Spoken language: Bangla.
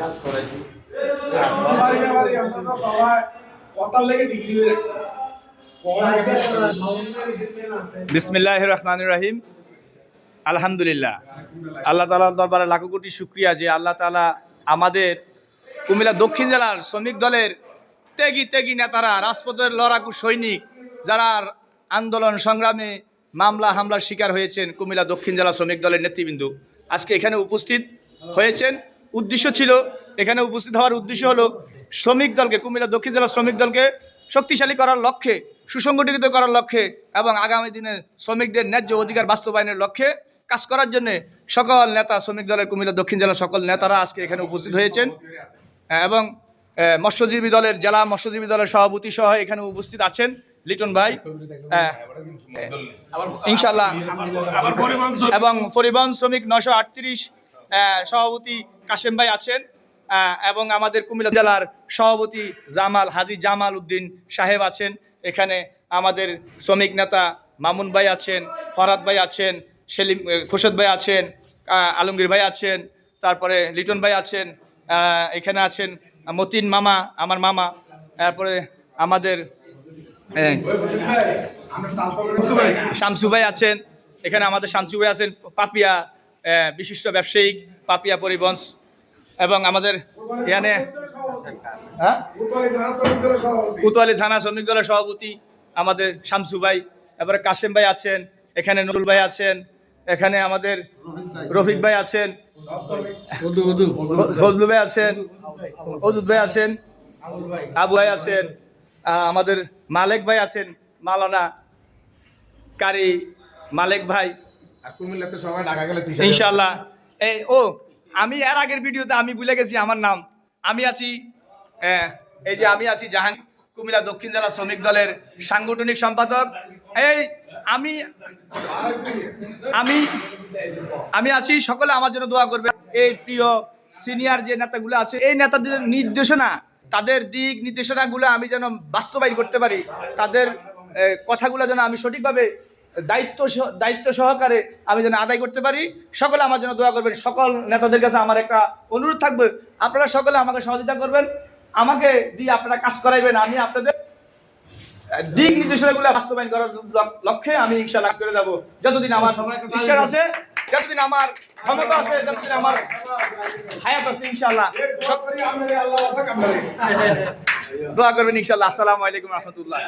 কাজ করাইছি। বিসমিল্লাহির রহমানির রহিম। আলহামদুলিল্লাহ, আল্লাহ তাআলার দরবারে লাখো কোটি শুকরিয়া যে আল্লাহ তাআলা আমাদের কুমিল্লা দক্ষিণ জেলার শ্রমিক দলের ত্যাগী নেতারা, রাজপথের লড়াকু সৈনিক, যারা আন্দোলন সংগ্রামে মামলা হামলার শিকার হয়েছেন, কুমিল্লা দক্ষিণ জেলা শ্রমিক দলের নেতৃবৃন্দ আজকে এখানে উপস্থিত হয়েছেন। উদ্দেশ্য ছিল, এখানে উপস্থিত হওয়ার উদ্দেশ্য হলো শ্রমিক দলকে, কুমিল্লা দক্ষিণ জেলা শ্রমিক দলকে শক্তিশালী করার লক্ষ্যে, সুসংগঠিত করার লক্ষ্যে এবং আগামী দিনে শ্রমিকদের ন্যায্য অধিকার বাস্তবায়নের লক্ষ্যে কাজ করার জন্য সকল নেতা, শ্রমিক দলের কুমিল্লা দক্ষিণ জেলার সকল নেতারা আজকে এখানে উপস্থিত হয়েছেন এবং মৎস্যজীবী দলের, জেলা মৎস্যজীবী দলের সভাপতি সহ এখানে উপস্থিত আছেন লিটন ভাই, ইনশাল্লাহ, এবং পরিবহন শ্রমিক 938 সভাপতি কাশেম ভাই আছেন এবং আমাদের কুমিল্লা জেলার সভাপতি হাজী জামাল উদ্দিন সাহেব আছেন। এখানে আমাদের শ্রমিক নেতা মামুন ভাই আছেন, ফরহাদ ভাই আছেন, সেলিম খোরশেদ ভাই আছেন, আলমগীর ভাই আছেন, তারপরে লিটন ভাই আছেন, এখানে আছেন মতিন মামা, আমার মামা, তারপরে আমাদের শামসু ভাই আছেন, এখানে আমাদের শামসু ভাই আছেন, পাপিয়া বিশিষ্ট ব্যবসায়িক, পাপিয়া পরিবহন, এবং আমাদের এখানে কোতোয়ালি থানা শ্রমিক দলের সভাপতি আমাদের শামসু ভাই, এবারে কাশেম ভাই আছেন, এখানে নুরুল ভাই আছেন, এখানে আমাদের রফিক ভাই আছেন, ফজলু ভাই আছেন, অদুত ভাই আছেন, আবু ভাই আছেন, আমাদের মালেক ভাই আছেন, মালানা কারি মালেক ভাই, ইনশাল্লাহ। আমি এর আগের ভিডিওতে আমি ভুলে গেছি আমার নাম। আমি আছি, আমি আছি জাহান, কুমিল্লা দক্ষিণ জেলা শ্রমিক দলের সাংগঠনিক সম্পাদক। আমি আমি আমি আছি, সকলে আমার জন্য দোয়া করবে। এই প্রিয় সিনিয়র যে নেতাগুলো আছে, এই নেতাদের নির্দেশনা, তাদের দিক নির্দেশনাগুলো আমি যেন বাস্তবায়ন করতে পারি, তাদের কথাগুলো যেন আমি সঠিকভাবে দায়িত্ব সহকারে আমি যেন আদায় করতে পারি। সকলে আমার জন্য দোয়া করবেন। সকল নেতাদের কাছে আমার একটা অনুরোধ থাকবে, আপনারা সকলে আমাকে সহযোগিতা করবেন, আমাকে দিয়ে আপনারা কাজ করাইবেন। আমি আপনাদের দিক নির্দেশনাগুলো বাস্তবায়ন করার লক্ষ্যে আমি ইনশাআল্লাহ কাজ করে যাব। যতদিন আমার বিশ্বাস আছে, যতদিন আমার ক্ষমতা আছে, যতদিন আমার হায়াত আছে, ইনশাআল্লাহ দোয়া করবেন ইনশাআল্লাহ। আসসালামু আলাইকুম রহমতুল্লাহ।